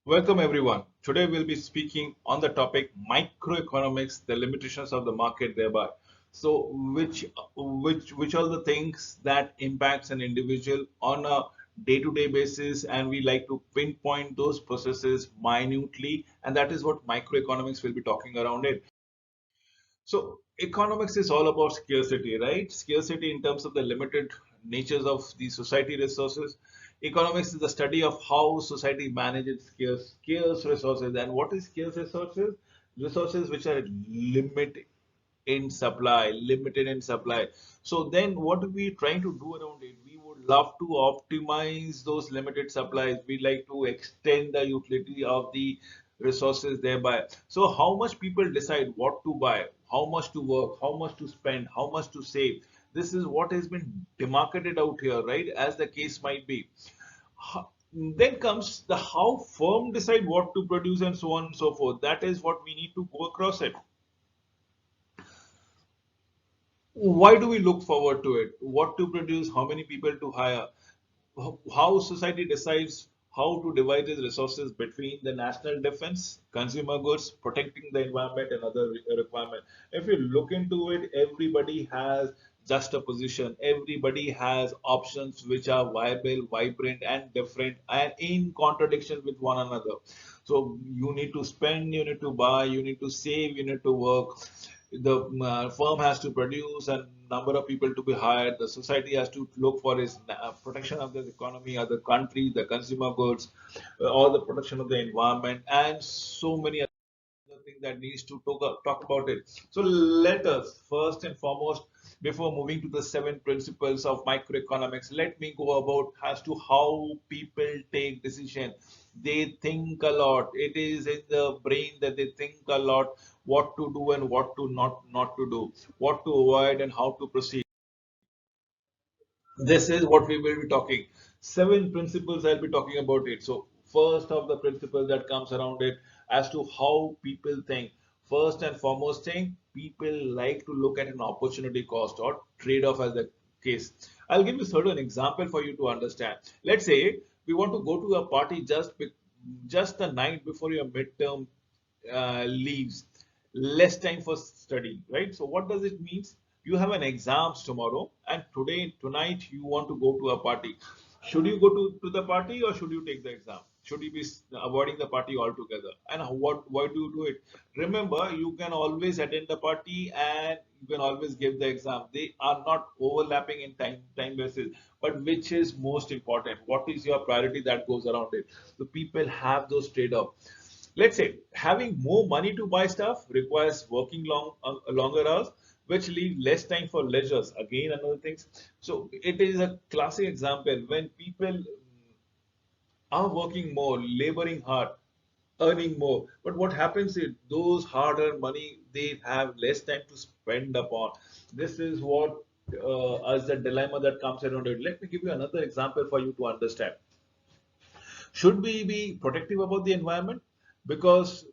Welcome everyone. Today we'll be speaking on the topic microeconomics, the limitations of the market thereby. So which are the things that impacts an individual on a day-to-day basis, and we like to pinpoint those processes minutely, and that is what microeconomics will be talking around it. So economics is all about scarcity, right? Scarcity in terms of the limited natures of the society resources. Economics is the study of how society manages scarce resources. And what is scarce resources? Resources which are limited in supply. So then what are we trying to do around it? We would love to optimize those limited supplies. We like to extend the utility of the resources thereby. So how much people decide what to buy, how much to work, how much to spend, how much to save. This is what has been demarcated out here, right? As the case might be. Then comes the how firm decide what to produce and so on and so forth. That is what we need to go across it. Why do we look forward to it? What to produce, how many people to hire, how society decides how to divide its resources between the national defense, consumer goods, protecting the environment, and other requirements. If you look into it, everybody has just a position. Everybody has options which are viable, vibrant, and different, and in contradiction with one another. So you need to spend, you need to buy, you need to save, you need to work. The firm has to produce and number of people to be hired. The society has to look for its protection of the economy, of the country, the consumer goods, or the protection of the environment, and so many other things that needs to talk about it. So let us first and foremost, before moving to the seven principles of microeconomics, let me go about as to how people take decision. They think a lot. It is in the brain that they think a lot what to do and what to not to do, what to avoid and how to proceed. This is what we will be talking. Seven principles I'll be talking about it. So first of the principles that comes around it as to how people think. First and foremost thing, people like to look at an opportunity cost or trade-off as the case. I'll give you certain example for you to understand. Let's say we want to go to a party just the night before your midterm leaves, less time for study, right? So what does it mean? You have an exams tomorrow, and tonight you want to go to a party. Should you go to the party, or should you take the exam? Should you be avoiding the party altogether? And why do you do it? Remember, you can always attend the party and you can always give the exam. They are not overlapping in time basis. But which is most important? What is your priority that goes around it? The people have those trade-off. Let's say having more money to buy stuff requires working longer hours, which leave less time for leisures. Again, another things. So it is a classic example when people are working more, laboring hard, earning more. But what happens is those hard-earned money they have less time to spend upon. This is what as the dilemma that comes around it. Let me give you another example for you to understand. Should we be protective about the environment because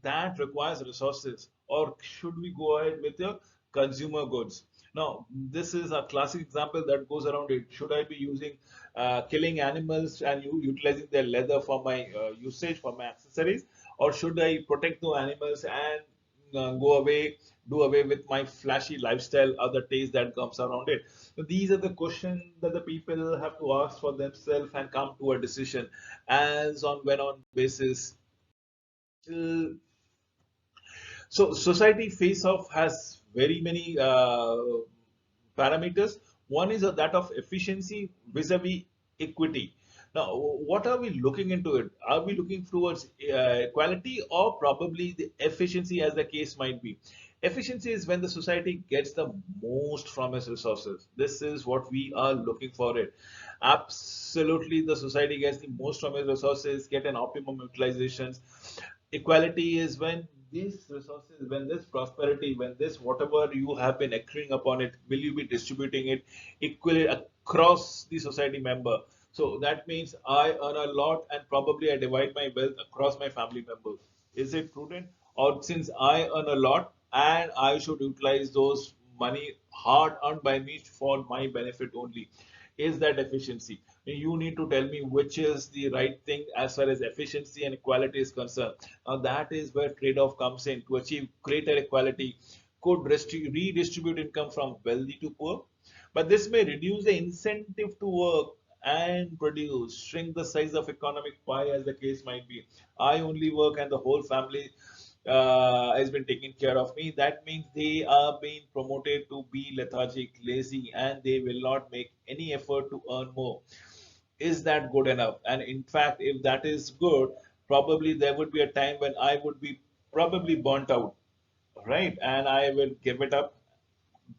that requires resources, or should we go ahead with the consumer goods? Now, this is a classic example that goes around it. Should I be using killing animals and utilizing their leather for my usage, for my accessories, or should I protect the animals and do away with my flashy lifestyle or the taste that comes around it? So these are the questions that the people have to ask for themselves and come to a decision as on when on basis. So society face off has very many parameters. One is that of efficiency vis-a-vis equity. Now, what are we looking into it? Are we looking towards quality or probably the efficiency as the case might be? Efficiency is when the society gets the most from its resources. This is what we are looking for it. Absolutely, the society gets the most from its resources, get an optimum utilizations. Equality is when these resources, when this prosperity, when this whatever you have been accruing upon it, will you be distributing it equally across the society member? So that means I earn a lot and probably I divide my wealth across my family members. Is it prudent? Or since I earn a lot and I should utilize those money hard earned by me for my benefit only. Is that efficiency? You need to tell me which is the right thing as far as efficiency and equality is concerned. Now that is where trade-off comes in. To achieve greater equality, could redistribute income from wealthy to poor, but this may reduce the incentive to work and produce, shrink the size of economic pie as the case might be. I only work and the whole family has been taking care of me. That means they are being promoted to be lethargic, lazy, and they will not make any effort to earn more. Is that good enough? And in fact, if that is good, probably there would be a time when I would be probably burnt out, right? And I will give it up.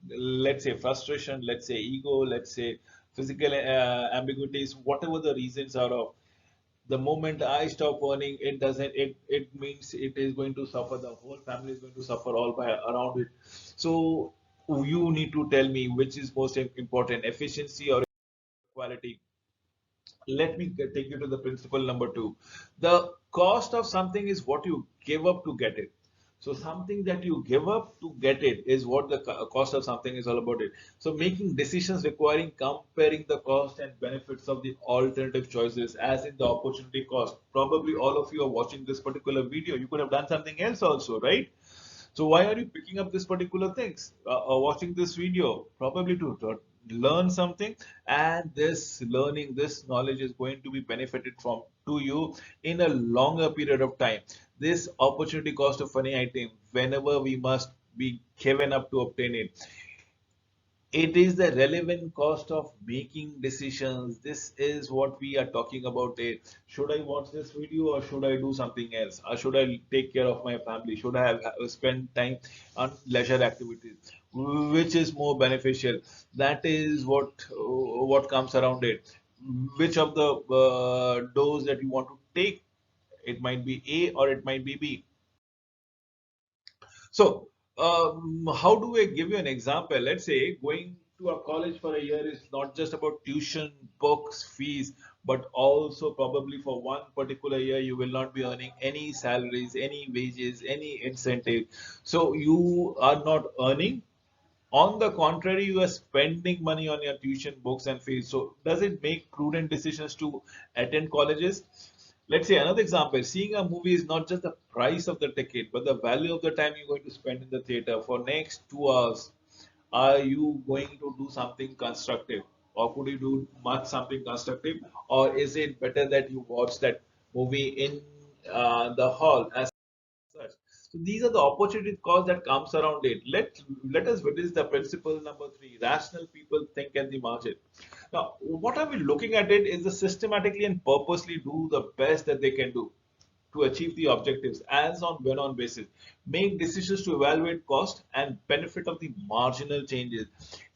Let's say frustration, let's say ego, let's say physical ambiguities, whatever the reasons are of. The moment I stop earning, it doesn't. It means it is going to suffer. The whole family is going to suffer all by around it. So you need to tell me which is most important, efficiency or quality. Let me take you to the principle number two. The cost of something is what you give up to get it. So something that you give up to get it is what the cost of something is all about it. So making decisions requiring comparing the cost and benefits of the alternative choices, as in the opportunity cost. Probably all of you are watching this particular video. You could have done something else also, right? So why are you picking up this particular things or watching this video? Probably to learn something, and this learning, this knowledge is going to be benefited from to you in a longer period of time. This opportunity cost of any item, whenever we must be given up to obtain it, it is the relevant cost of making decisions. This is what we are talking about it. Should I watch this video or should I do something else, or should I take care of my family? Should I have spend time on leisure activities? Which is more beneficial? That is what comes around it. Which of the doors that you want to take? It might be A or it might be B. So, how do I give you an example? Let's say going to a college for a year is not just about tuition, books, fees, but also probably for one particular year you will not be earning any salaries, any wages, any incentive. So you are not earning. On the contrary, you are spending money on your tuition, books, and fees. So does it make prudent decisions to attend colleges? Let's say another example, seeing a movie is not just the price of the ticket, but the value of the time you're going to spend in the theater. For next 2 hours, are you going to do something constructive? Or could you do much something constructive? Or is it better that you watch that movie in the hall as such? So these are the opportunity cost that comes around it. Let us witness the principle number three. Rational people think at the margin. Now, what are we looking at it is to systematically and purposely do the best that they can do to achieve the objectives as on when on basis. Make decisions to evaluate cost and benefit of the marginal changes.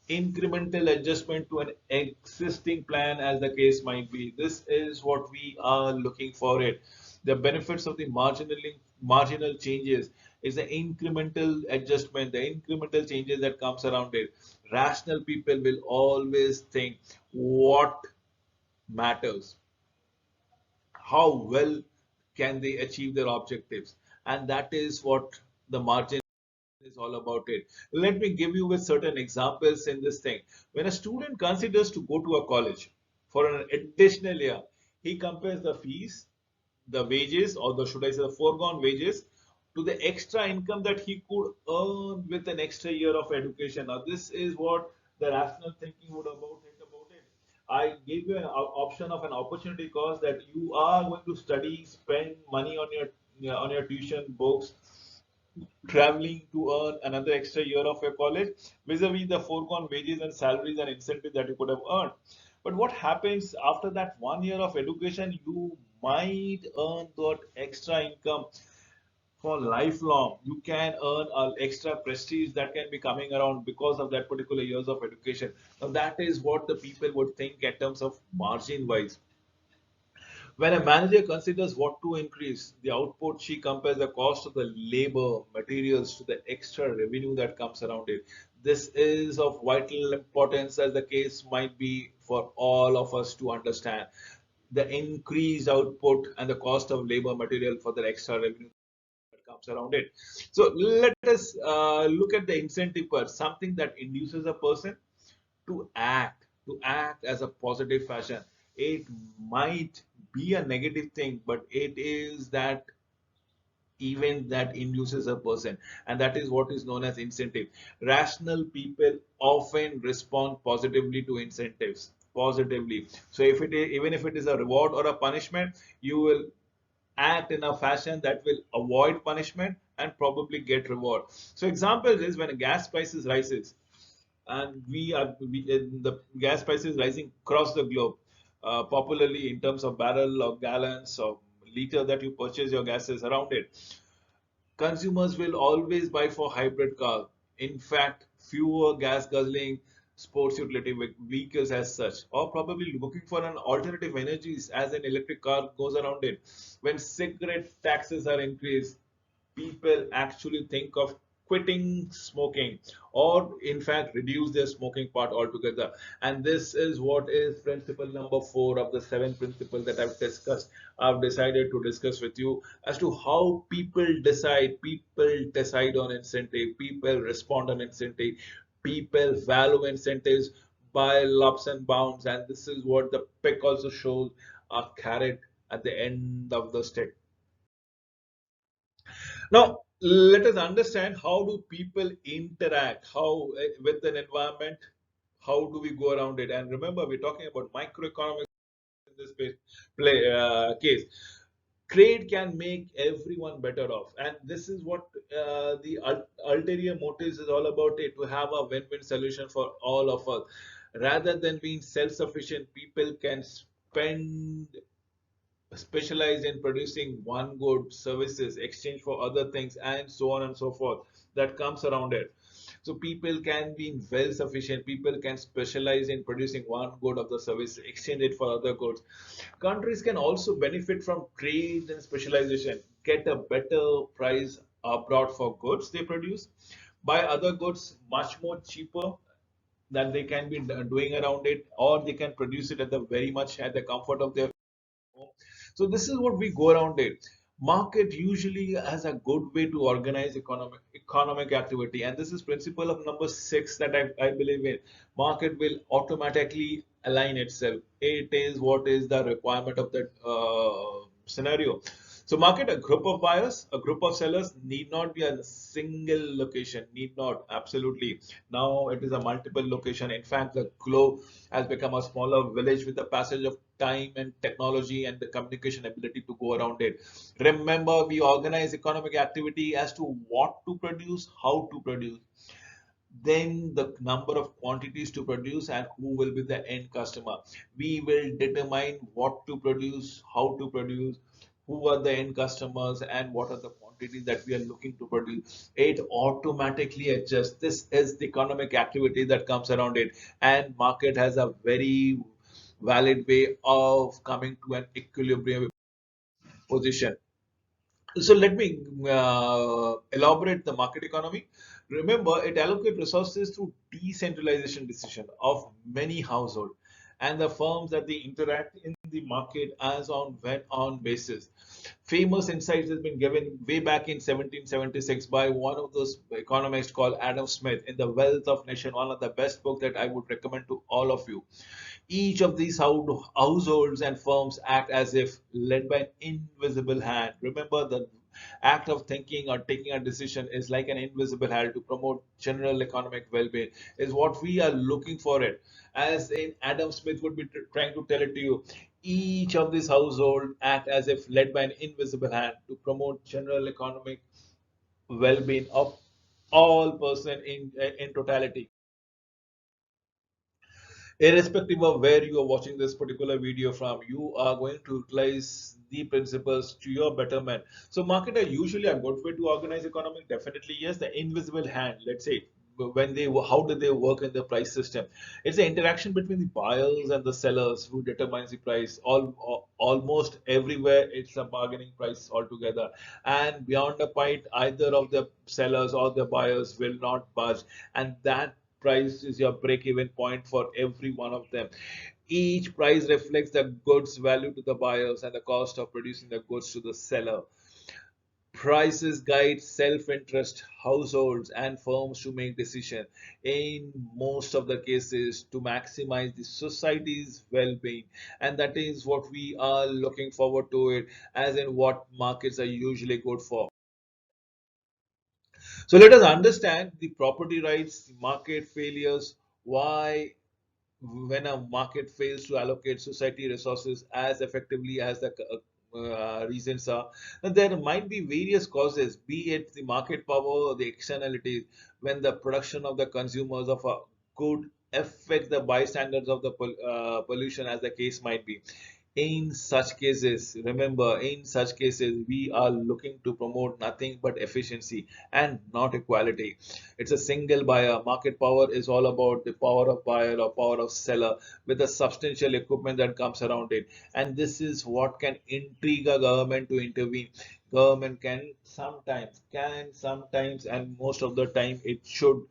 Incremental adjustment to an existing plan as the case might be. This is what we are looking for it. The benefits of the marginal changes is the incremental adjustment, the incremental changes that comes around it. Rational people will always think what matters, how well can they achieve their objectives, and that is what the margin is all about it. Let me give you with certain examples in this thing. When a student considers to go to a college for an additional year, he compares the fees, the wages, or the should I say the foregone wages, to the extra income that he could earn with an extra year of education. Now, this is what the rational thinking would think about it. I gave you an option of an opportunity cost that you are going to study, spend money on your tuition, books, traveling to earn another extra year of your college, vis-a-vis the foregone wages and salaries and incentives that you could have earned. But what happens after that 1 year of education? You might earn that extra income for lifelong. You can earn an extra prestige that can be coming around because of that particular years of education. Now that is what the people would think in terms of margin wise. When a manager considers what to increase the output, she compares the cost of the labor, materials to the extra revenue that comes around it. This is of vital importance as the case might be for all of us to understand. The increased output and the cost of labor material for the extra revenue comes around it. So let us look at the incentive part, something that induces a person to act as a positive fashion. It might be a negative thing, but it is that event that induces a person, and that is what is known as incentive. Rational people often respond positively to incentives, positively. So if it is, even if it is a reward or a punishment, you will act in a fashion that will avoid punishment and probably get reward. So example is when gas prices rises, and the gas prices rising across the globe, popularly in terms of barrel or gallons or liter that you purchase your gases around it. Consumers will always buy for hybrid cars. In fact, fewer gas guzzling sports utility vehicles as such, or probably looking for an alternative energies as an electric car goes around it. When cigarette taxes are increased, people actually think of quitting smoking, or in fact reduce their smoking part altogether. And this is what is principle number 4 of the 7 principles that I've decided to discuss with you, as to how people decide on incentive, people respond on incentive, people value incentives by lops and bounds. And this is what the pick also shows, a carrot at the end of the stick. Now, let us understand how do people interact, how with an environment, how do we go around it? And remember, we're talking about microeconomics in this case. Trade can make everyone better off, and this is what the ulterior motives is all about, it to have a win-win solution for all of us. Rather than being self-sufficient, people can spend specialized in producing one good services exchange for other things, and so on and so forth, that comes around it. So people can be well sufficient, people can specialize in producing one good of the service, exchange it for other goods. Countries can also benefit from trade and specialization, get a better price abroad for goods they produce, buy other goods much more cheaper that they can be doing around it, or they can produce it at the very much at the comfort of their home. So this is what we go around it. Market usually has a good way to organize economic activity, and this is principle of number 6 that I believe in. Market will automatically align itself. It is what is the requirement of that scenario. So market, a group of buyers, a group of sellers, need not be a single location, need not, absolutely. Now it is a multiple location. In fact, the globe has become a smaller village with the passage of time and technology and the communication ability to go around it. Remember, we organize economic activity as to what to produce, how to produce, then the number of quantities to produce, and who will be the end customer. We will determine what to produce, how to produce, who are the end customers, and what are the quantities that we are looking to produce. It automatically adjusts. This is the economic activity that comes around it, and market has a very valid way of coming to an equilibrium position. So let me elaborate the market economy. Remember, it allocates resources through decentralization decision of many households and the firms that they interact in the market as on when on basis. Famous insights has been given way back in 1776 by one of those economists called Adam Smith in The Wealth of Nation, one of the best book that I would recommend to all of you. Each of these households and firms act as if led by an invisible hand. Remember, the act of thinking or taking a decision is like an invisible hand to promote general economic well-being, is what we are looking for it. As in Adam Smith would be trying to tell it to you, each of these households act as if led by an invisible hand to promote general economic well-being of all person in totality. Irrespective of where you are watching this particular video from, you are going to utilize the principles to your betterment. So market are usually a good way to organize economy, definitely yes. The invisible hand, let's say, when they how do they work in the price system? It's the interaction between the buyers and the sellers who determines the price. Almost everywhere it's a bargaining price altogether, and beyond a point, either of the sellers or the buyers will not budge, and that price is your break-even point for every one of them. Each price reflects the goods value to the buyers and the cost of producing the goods to the seller. Prices guide self-interest households and firms to make decisions in most of the cases to maximize the society's well-being, and that is what we are looking forward to it, as in what markets are usually good for. So let us understand the property rights, market failures, why when a market fails to allocate society resources as effectively as the reasons are, and there might be various causes, be it the market power or the externalities, when the production of the consumers of a good affect the bystanders of the pollution, as the case might be. In such cases, remember, in such cases, we are looking to promote nothing but efficiency and not equality. It's a single buyer. Market power is all about the power of buyer or power of seller with the substantial equipment that comes around it. And this is what can intrigue a government to intervene. Government can sometimes, and most of the time, it should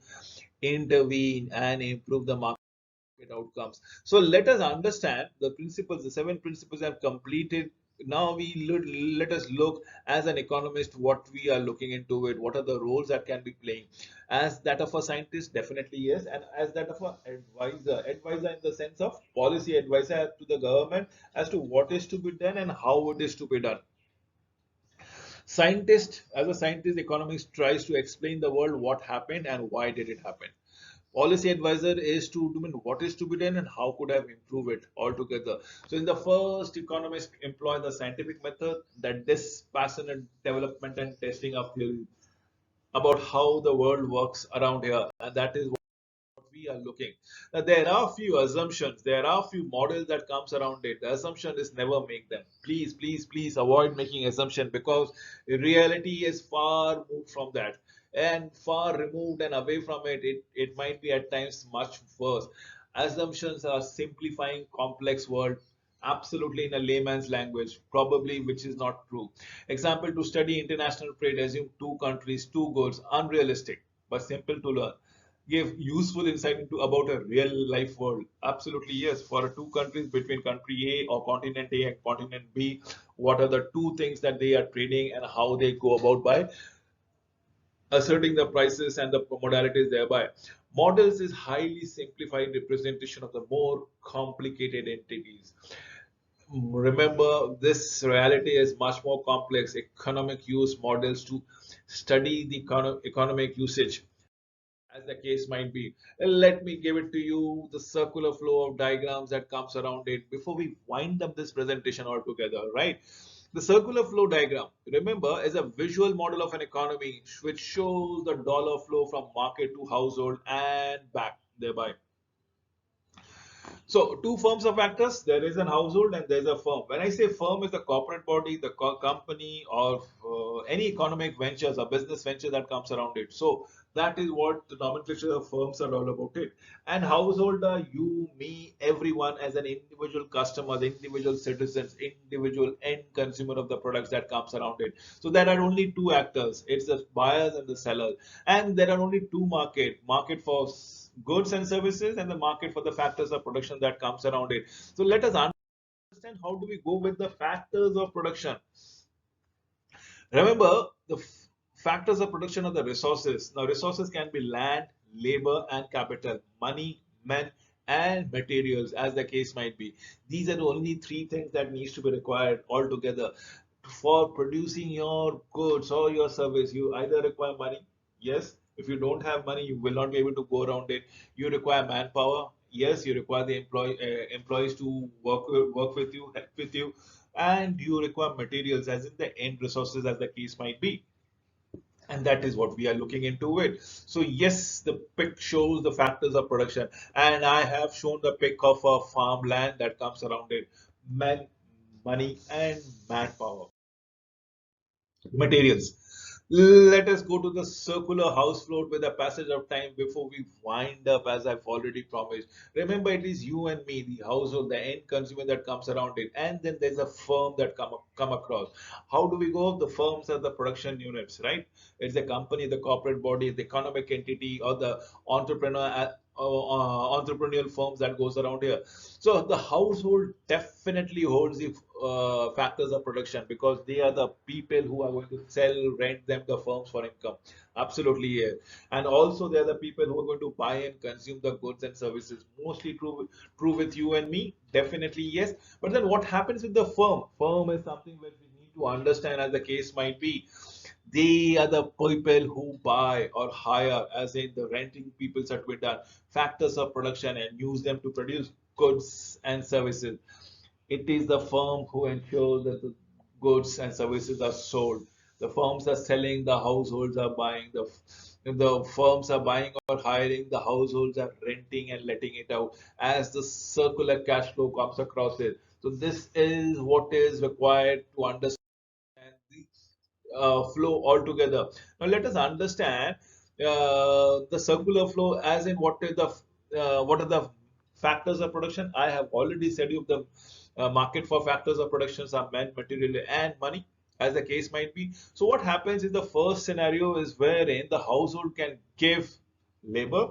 intervene and improve the market outcomes. So let us understand the principles. The seven principles have completed. Now let us look as an economist what we are looking into it. What are the roles that can be playing? As that of a scientist, definitely yes, and as that of an advisor in the sense of policy advisor to the government as to what is to be done and how it is to be done. As a scientist, economist tries to explain the world what happened and why did it happen. Policy advisor is to determine what is to be done and how could I improve it altogether. So in the first, economists employ the scientific method, that dispassionate development and testing of theory about how the world works around here, and that is what we are looking. Now, there are few assumptions, there are few models that comes around it. The assumption is never make them. Please, please, please avoid making assumption, because reality is far moved from that and far removed and away from it. It might be at times much worse. Assumptions are simplifying complex world absolutely in a layman's language, probably which is not true. Example, to study international trade, assume two countries, two goods, unrealistic but simple to learn. Give useful insight into about a real life world. Absolutely yes. For two countries, between country A or continent A and continent B, what are the two things that they are trading and how they go about by asserting the prices and the modalities thereby. Models is highly simplified representation of the more complicated entities. Remember, this reality is much more complex. Economic use models to study the economic usage, as the case might be. Let me give it to you the circular flow of diagrams that comes around it before we wind up this presentation altogether, right? The circular flow diagram, remember, is a visual model of an economy which shows the dollar flow from market to household and back thereby. So, two forms of actors, there is an household and there's a firm. When I say firm is the corporate body, the company, or any economic ventures or business venture that comes around it. So, that is what the nomenclature of firms are all about it. And household are you, me, everyone as an individual customer, the individual citizens, individual end consumer of the products that comes around it. So, there are only two actors. It's the buyers and the sellers. And there are only two market for goods and services and the market for the factors of production that comes around it. So let us understand how do we go with the factors of production. Remember, the factors of production are the resources. Now resources can be land, labor and capital, money, men and materials, as the case might be. These are the only three things that needs to be required altogether for producing your goods or your service. You either require money, yes. If you don't have money, you will not be able to go around it. You require manpower, yes. You require the employees to work with you, help with you, and you require materials, as in the end resources, as the case might be. And that is what we are looking into it. So yes, the pic shows the factors of production, and I have shown the pic of a farmland that comes around it: men, money, and manpower, materials. Let us go to the circular house float with the passage of time before we wind up, as I've already promised. Remember, it is you and me, the household, the end consumer that comes around it, and then there's a firm that come across. How do we go? The firms are the production units, right? It's the company, the corporate body, the economic entity, or the entrepreneurial firms that goes around here. So the household definitely holds the factors of production, because they are the people who are going to sell, rent them the firms for income. Absolutely, yeah. And also they are the people who are going to buy and consume the goods and services. Mostly true with you and me. Definitely yes. But then what happens with the firm? Firm is something where we need to understand, as the case might be. They are the people who buy or hire, as in the renting people that we done, factors of production and use them to produce goods and services. It is the firm who ensures that the goods and services are sold. The firms are selling, the households are buying, the firms are buying or hiring, the households are renting and letting it out as the circular cash flow comes across it. So this is what is required to understand the flow altogether. Now let us understand the circular flow, as in what are the factors of production. I have already said you the market for factors of productions are man, material, and money, as the case might be. So what happens in the first scenario is wherein the household can give labor,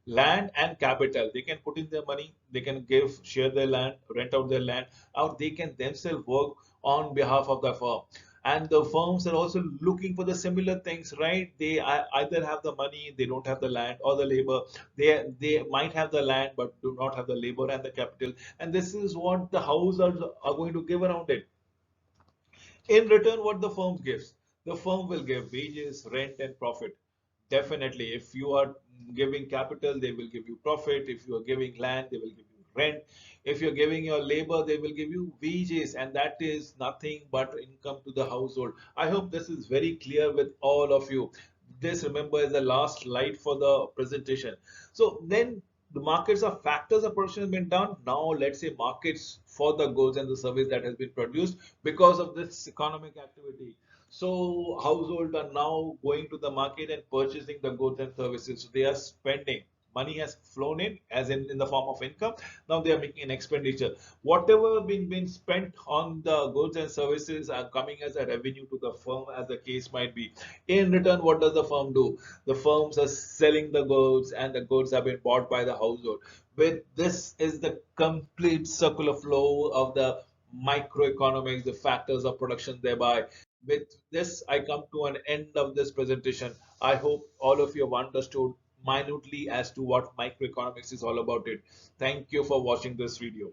land, and capital. They can put in their money, they can share their land, rent out their land, or they can themselves work on behalf of the firm. And the firms are also looking for the similar things, right? They either have the money, they don't have the land or the labor. They might have the land but do not have the labor and the capital. And this is what the households are going to give around it. In return, what the firm gives? The firm will give wages, rent, and profit. Definitely, if you are giving capital, they will give you profit. If you are giving land, they will give you rent. If you're giving your labor, they will give you wages, and that is nothing but income to the household. I hope this is very clear with all of you. This, remember, is the last slide for the presentation. So then the markets are factors of production has been done. Now let's say markets for the goods and the service that has been produced because of this economic activity. So households are now going to the market and purchasing the goods and services. So they are spending. Money has flown in, as in the form of income. Now they are making an expenditure. Whatever been spent on the goods and services are coming as a revenue to the firm, as the case might be. In return, what does the firm do? The firms are selling the goods, and the goods have been bought by the household. With this is the complete circular flow of the microeconomics, the factors of production thereby. With this, I come to an end of this presentation. I hope all of you have understood minutely as to what microeconomics is all about it. Thank you for watching this video.